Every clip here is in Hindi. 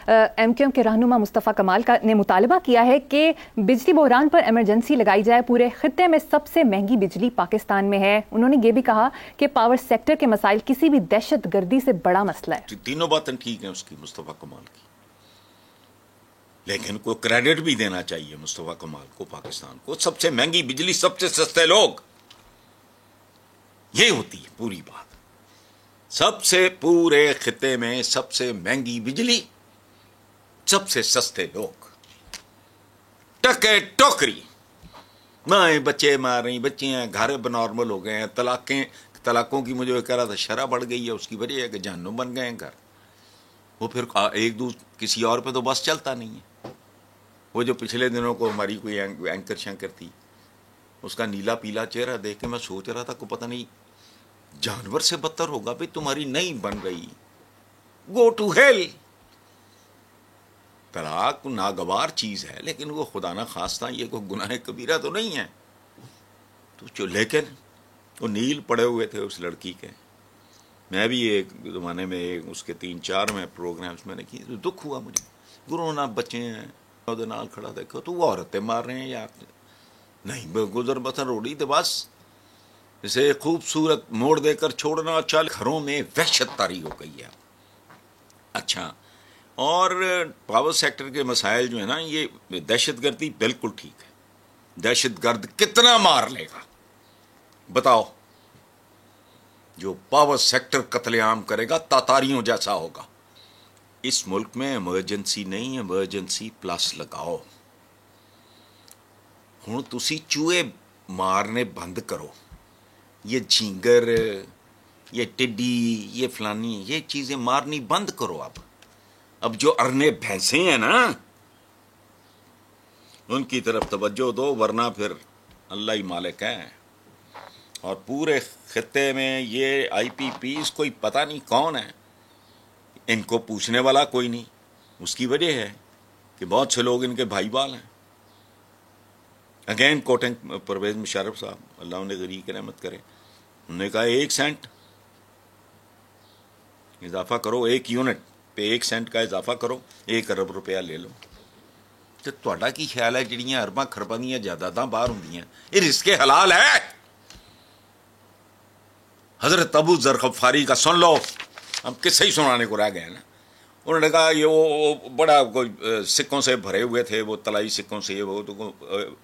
MQM के रहनुमा मुस्तफ़ा कमाल ने मुतालबा किया है कि बिजली बहरान पर इमरजेंसी लगाई जाए। पूरे खित्ते में सबसे महंगी बिजली पाकिस्तान में है। उन्होंने ये भी कहा कि पावर सेक्टर के मसाइल किसी भी दहशत गर्दी से बड़ा मसला है। तीनों बातें ठीक हैं उसकी, मुस्तफ़ा कमाल की, लेकिन कोई क्रेडिट भी देना चाहिए मुस्तफ़ा कमाल को, पाकिस्तान को। सबसे महंगी बिजली, सबसे सस्ते लोग, ये होती है पूरी बात। सबसे पूरे खिते में सबसे महंगी बिजली, सबसे सस्ते लोग, टके टोकरी, माए बच्चे मार रही, बच्चियां घर नॉर्मल हो गए हैं, तलाकों की मुझे कह रहा था शरह बढ़ गई है, उसकी वजह है कि जहन्नुम बन गए हैं घर। वो फिर एक दूसरे किसी और पे तो बस चलता नहीं है। वो जो पिछले दिनों को हमारी कोई एंकर शंकर थी, उसका नीला पीला चेहरा देख के मैं सोच रहा था को पता नहीं जानवर से बदतर होगा भाई, तुम्हारी नहीं बन रही, गो टू हेल। तलाक नागवार चीज है, लेकिन वो खुदा ना खास्ता ये कोई गुनाह कबीरा तो नहीं है। तो लेकिन वो नील पड़े हुए थे उस लड़की के। मैं भी एक जमाने में उसके 3-4 में प्रोग्राम्स मैंने किए, तो दुख हुआ मुझे। गुरु ना बच्चे हैं नाल खड़ा देखो तो वो औरतें मार रहे हैं यार, नहीं गुजर बसर रोड़ी तो बस इसे खूबसूरत मोड़ देकर छोड़ना। चल घरों में वहशत तारी हो गई है। अच्छा, और पावर सेक्टर के मसाइल जो है ना, ये दहशतगर्दी बिल्कुल ठीक है। दहशतगर्द कितना मार लेगा बताओ? जो पावर सेक्टर कत्लेआम करेगा तातारियों जैसा होगा। इस मुल्क में इमरजेंसी नहीं, इमरजेंसी प्लस लगाओ। हुण तुसी चूहे मारने बंद करो, ये झींगर, ये टिड्डी, ये फलानी, ये चीजें मारनी बंद करो। अब जो अरने भैंसे हैं ना, उनकी तरफ तवज्जो दो, वरना फिर अल्लाह ही मालिक है। और पूरे खित्ते में ये IPPs कोई पता नहीं कौन है, इनको पूछने वाला कोई नहीं। उसकी वजह है कि बहुत से लोग इनके भाई बाल हैं। अगेन कोटिंग परवेज मुशर्रफ साहब, अल्लाह उन्हें गनी की रहमत करे, उन्होंने कहा 1 सेंट इजाफा करो, 1 यूनिट पे 1 सेंट का इजाफा करो, 1 अरब रुपया ले लो। तो तुहाडा की ख्याल है जिहड़ियां अरबां खरबां दीयां जायदादां बाहर हुंदियां, ये रिस्के हलाल है? हजरत अबू जर गफ्फारी का सुन लो, हम किस्से ही सुनाने को रह गए ना। उन्होंने कहा ये वो बड़ा कोई सिक्कों से भरे हुए थे, वो तलाई सिक्कों से, वो तो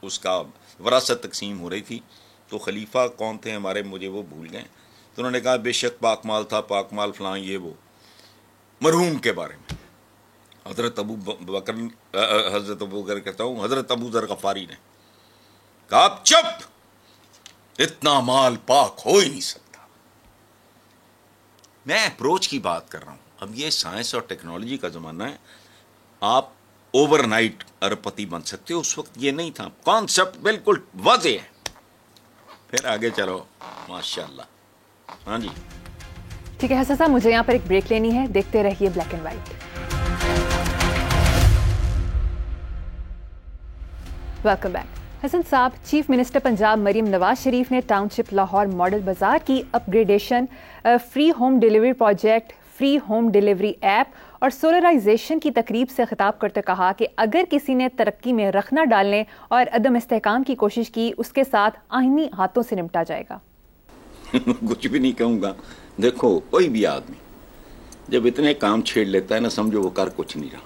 उसका वरासत तकसीम हो रही थी। तो खलीफा कौन थे हमारे, मुझे वो भूल गए। तो उन्होंने कहा बेशक पाकमाल था, पाकमाल फलां ये वो, मरहूम के बारे में हजरत अबू बकर कहता हूँ, हजरत अबू जर गफ्फारी ने कहा आप चुप, इतना माल पाक हो ही नहीं सकता। मैं अप्रोच की बात कर रहा हूं। अब ये साइंस और टेक्नोलॉजी का जमाना है, आप ओवरनाइट अरबपति बन सकते हो, उस वक्त ये नहीं था। कॉन्सेप्ट बिल्कुल वाज़ेह है। फिर आगे चलो, माशाल्लाह। हाँ जी ठीक है हसन साहब, मुझे यहाँ पर एक ब्रेक लेनी है, देखते रहिए black and white. Welcome back. Hasan साहब, चीफ मिनिस्टर पंजाब मरीम नवाज शरीफ ने टाउनशिप लाहौर मॉडल बाजार की upgradation, free home delivery project, free home delivery app और सोलराइजेशन की तकरीब से खिताब करते कहा कि अगर किसी ने तरक्की में रखना डालने और अदम इस्तेहकाम की कोशिश की, उसके साथ आईनी हाथों से निपटा जाएगा। कुछ भी नहीं कहूँगा। देखो, कोई भी आदमी जब इतने काम छेड़ लेता है ना, समझो वो कर कुछ नहीं रहा।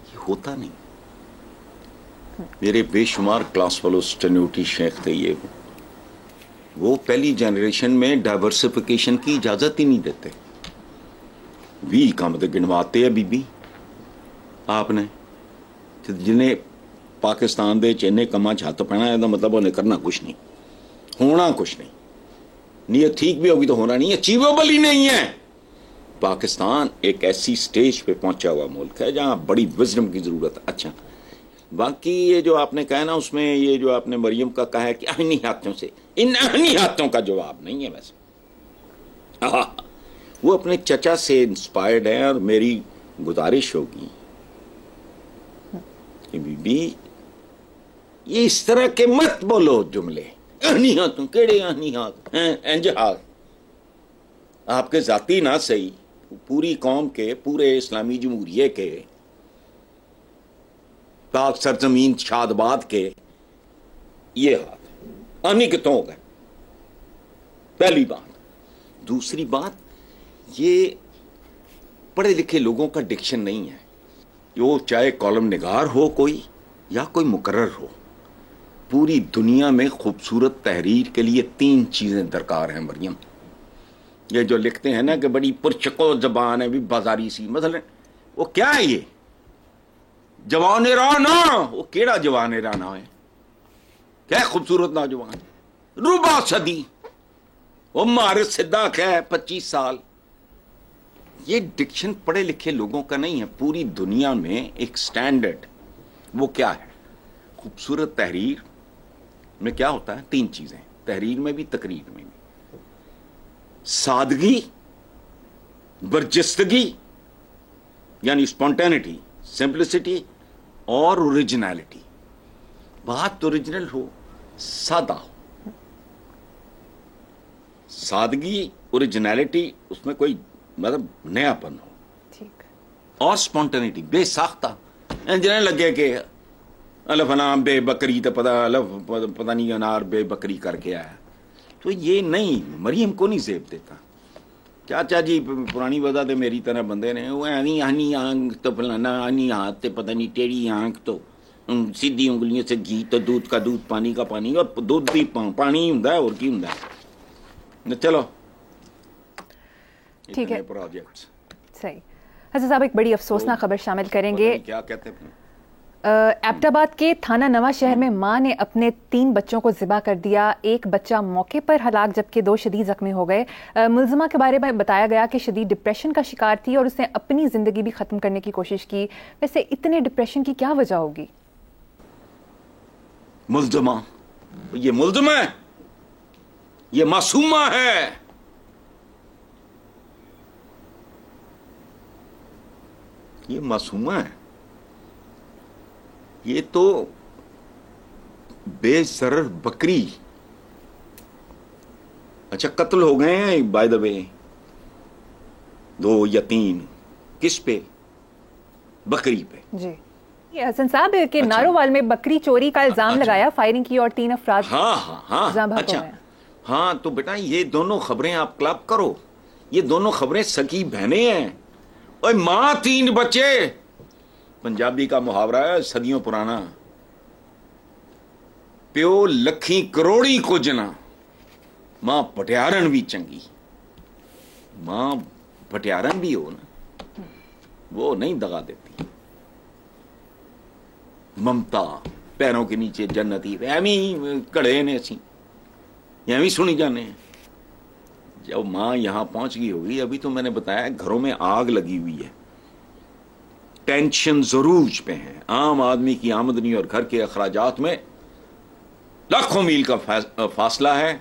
ये होता नहीं। मेरे बेशुमार क्लास फेलो स्टेनोटी शेख थे, ये वो पहली जनरेशन में डाइवर्सिफिकेशन की इजाजत ही नहीं देते। भी काम तो गिनवाते हैं बीबी आपने, जिन्हें पाकिस्तान दे इन्ने कमां च हत्थ पैना है, मतलब उन्हें करना कुछ नहीं, होना कुछ नहीं। नीयत ठीक भी होगी तो होना नहीं, अचीवेबल ही नहीं है। पाकिस्तान एक ऐसी स्टेज पे पहुंचा हुआ मुल्क है जहां बड़ी विजडम की जरूरत है। अच्छा, बाकी ये जो आपने कहा ना, उसमें ये जो आपने मरियम का कहा है कि आहनी हाथों से, इन आहनी हाथों का जवाब नहीं है वैसे। वो अपने चचा से इंस्पायर्ड है, और मेरी गुजारिश होगी कि बीबी ये इस तरह के मत बोलो जुमले। आहनी हाथों, केड़े आहनी हाथ हैं? इंज हाथ आपके जाती ना सही, पूरी कौम के, पूरे इस्लामी जमहूरिये के, पाक सरजमीन शादबाद के ये हाथ अनिकित हो गए। पहली बात। दूसरी बात, ये पढ़े लिखे लोगों का डिक्शन नहीं है। वो चाहे कॉलम निगार हो कोई या कोई मुकर्रर हो, पूरी दुनिया में खूबसूरत तहरीर के लिए 3 चीजें दरकार हैं मरियम। ये जो लिखते हैं ना कि बड़ी पुरचको जबान है, भी बाजारी सी, मतलब वो क्या है ये जवान राना? वो केड़ा जवान राना है? क्या खूबसूरत नौजवान, रुबा सदी, वो मारे सिद्धा है 25 साल। ये डिक्शन पढ़े लिखे लोगों का नहीं है। पूरी दुनिया में एक स्टैंडर्ड, वो क्या है? खूबसूरत तहरीर में क्या होता है? 3 चीजें, तहरीर में भी तकरीर में भी। सादगी, बर्जस्तगी यानी स्पॉन्टेनिटी, सिंप्लिसिटी और ओरिजिनलिटी। बात ओरिजिनल हो, सादा हो। सादगी, ओरिजिनलिटी, उसमें कोई मतलब नयापन हो। ठीक। और स्पॉन्टेनिटी, बेसाख्ता। जिन्हें लगे कि अलफ अनाम बे बकरी, तो पता नहीं अनार बे बकरी करके आया। तो ये नहीं, मरियम को नहीं जेब देता। चाचा जी पुरानी वजह तो मेरी तरह बंदे ने, वो आनी आनी आंख तो फलाना, आनी हाथ तो पता नहीं, टेढ़ी आंख तो सीधी उंगलियों से घी तो दूध का दूध, पानी का पानी, और दूध भी पानी होंदा है, और की होंदा है। चलो ठीक है, प्रोजेक्ट्स सही। हसन साहब, एक बड़ी अफसोसनाक खबर शामिल करेंगे। क्या कहते हैं? एबटाबाद के थाना नवा शहर में मां ने अपने 3 बच्चों को ज़िबा कर दिया। एक बच्चा मौके पर हलाक जबकि 2 शदीद जख्मी हो गए। मुलजिमा के बारे में बताया गया कि शदीद डिप्रेशन का शिकार थी और उसने अपनी जिंदगी भी खत्म करने की कोशिश की। वैसे इतने डिप्रेशन की क्या वजह होगी? मुलजिमा, ये मुलजिमा है, ये मासूमा है। ये मासूमा है, ये तो बेसरर बकरी। अच्छा, कत्ल हो गए हैं बाय द वे 2 या 3। किस पे? बकरी पे। जी। हसन साहब के अच्छा। नारोवाल में बकरी चोरी का इल्जाम लगाया, फायरिंग की और 3 अफराद हाँ। अच्छा, हाँ, तो बेटा ये दोनों खबरें आप क्लब करो। ये दोनों खबरें सगी बहनें हैं। ओए मां 3 बच्चे, पंजाबी का मुहावरा है सदियों पुराना, प्यो लखी करोड़ी को जना, मां पटियारन भी चंगी। मां पटियारन भी हो ना, वो नहीं दगा देती। ममता, पैरों के नीचे जन्नती, एवं कड़े ने असी एवं सुनी जाने हैं। जब मां यहां पहुंच गई होगी, अभी तो मैंने बताया घरों में आग लगी हुई है, टेंशन जरूर पे है, आम आदमी की आमदनी और घर के अखराजात में लाखों मील का फासला है,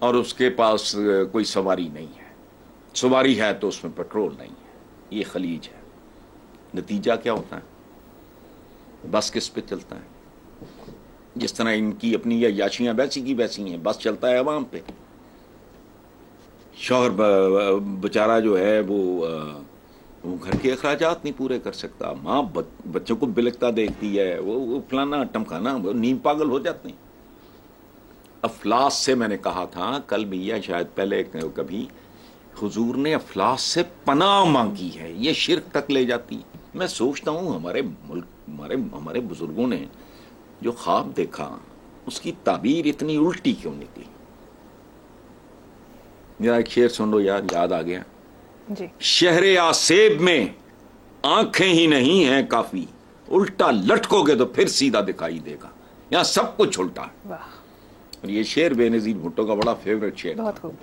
और उसके पास कोई सवारी नहीं है। सवारी है तो उसमें पेट्रोल नहीं है। ये खलीज है। नतीजा क्या होता है? बस किस पे चलता है? जिस तरह इनकी अपनी याशियां वैसी की वैसी हैं, बस चलता है अवाम पे। शौहर बेचारा जो है वो घर के अखराजात नहीं पूरे कर सकता। माँ बच्चों को बिलकता देखती है, वो फलाना टमकाना, वो नींद पागल हो जाते हैं। अफलास से मैंने कहा था कल भी, या शायद पहले कभी, हुजूर ने अफलास से पनाह मांगी है। ये शिर्क तक ले जाती। मैं सोचता हूँ हमारे मुल्क, हमारे बुजुर्गों ने जो ख्वाब देखा, उसकी ताबीर इतनी उल्टी क्यों निकली? मेरा एक शेर सुन लो यार, याद आ गया जी। शहरे आसेब में आंखें ही नहीं हैं काफी, उल्टा लटकोगे तो फिर सीधा दिखाई देगा। यहाँ सब कुछ उल्टा है। वाह। और ये शेर बेनजीर भुट्टो का बड़ा फेवरेट शेर। बहुत खूब।